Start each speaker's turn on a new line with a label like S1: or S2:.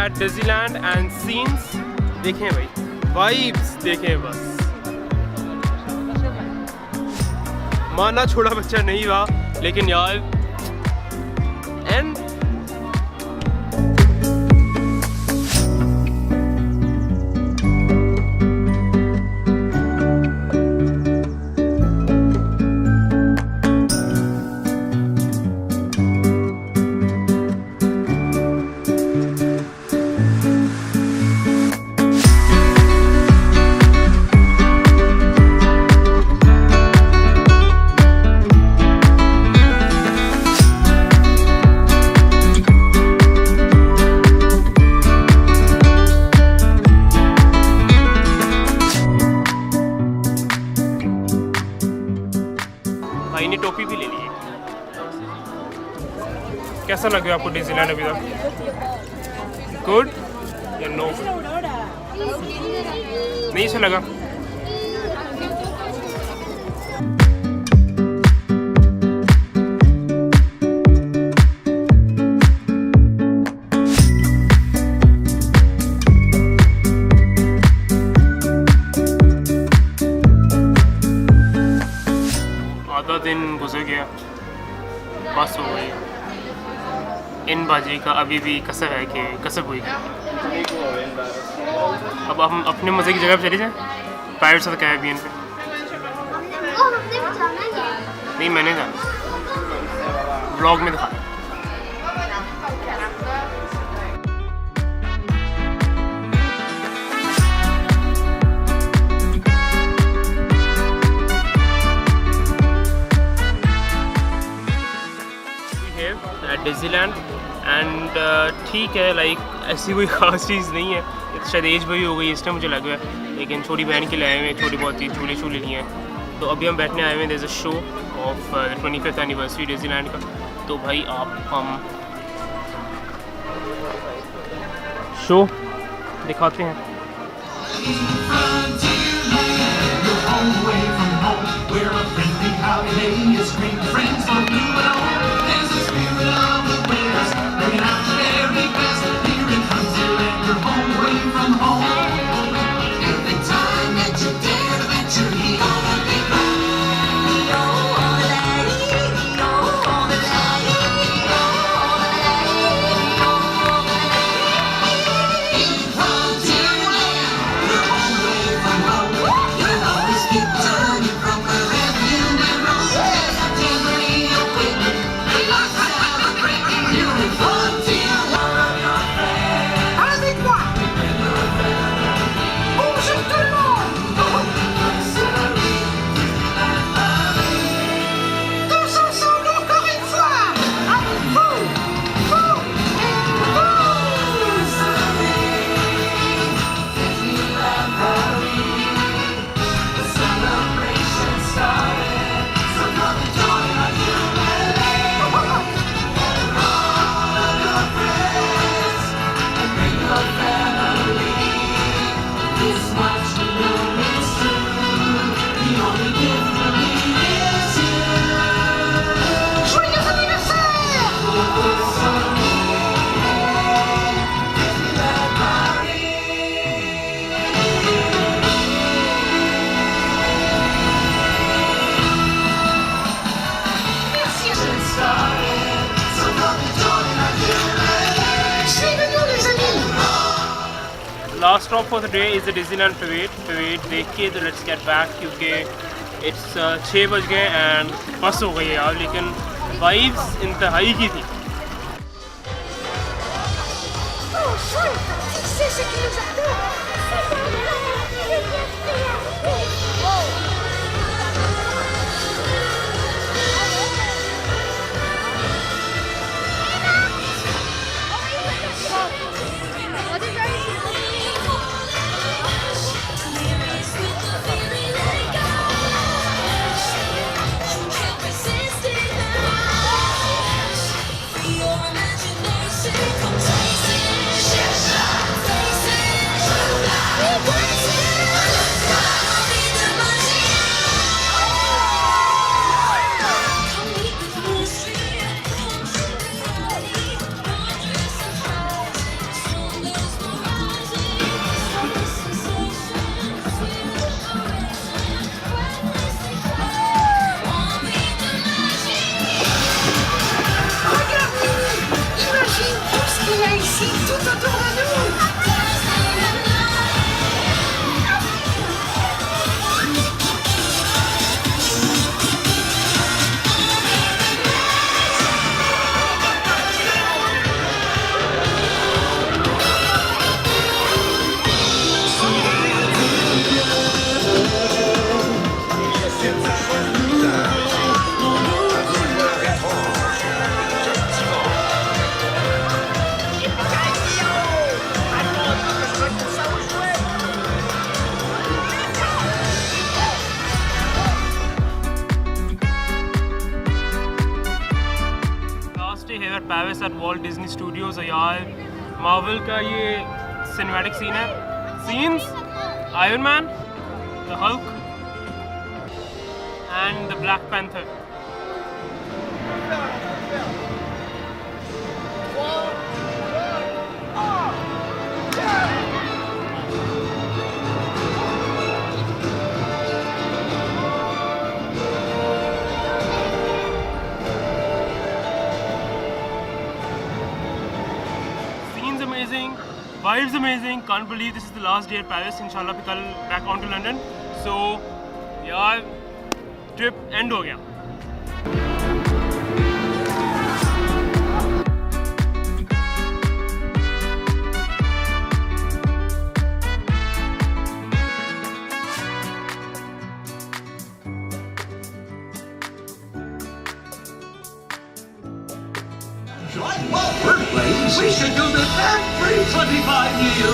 S1: at Disneyland and scenes देखें भाई, vibes देखें बस। माना छोड़ा बच्चा नहीं हुआ, लेकिन यार एंड भाई ने टोपी भी ले ली है। कैसा लग रहा है आपको डिज्नीलैंड अभी तक? गुड या नो? नहीं अच्छा लगा? आधा दिन गुजर गया, बस हो गई। इन बाजी का अभी भी कसर है कि कसर हुई। अब हम अपने मज़े की जगह पे चले जाएं, पायरेट्स ऑफ द कैरिबियन पे। नहीं मैंने जाना, ब्लॉग में दिखा। डिज़नीलैंड एंड ठीक है, लाइक ऐसी कोई ख़ास चीज़ नहीं है। शायद एज भी हो गई इसलिए मुझे लग रहा है, लेकिन छोटी बहन के लिए आए हुए हैं, थोड़ी बहुत ही झूले झूले लिए हैं। तो अभी हम बैठने आए हुए हैं, there is a show of 25th anniversary Disneyland का। तो भाई आप हम शो दिखाते हैं। Last stop for the day is the Disneyland parade देख के तो लेट्स गेट बैक, क्योंकि इट्स 6 बज गए एंड बस हो गई है यार, लेकिन वाइब्स इंतहाई की थी।
S2: We're
S1: day here at Paris at Walt Disney Studios. और यार Marvel का ये cinematic scene है. Scenes, Iron Man, the Hulk, and the Black Panther. Amazing, vibes amazing. Can't believe this is the last day at Paris. Inshallah फिर कल back on to London. So यार trip end हो गया.
S2: Join Walt Disney. We should do this every 25 years.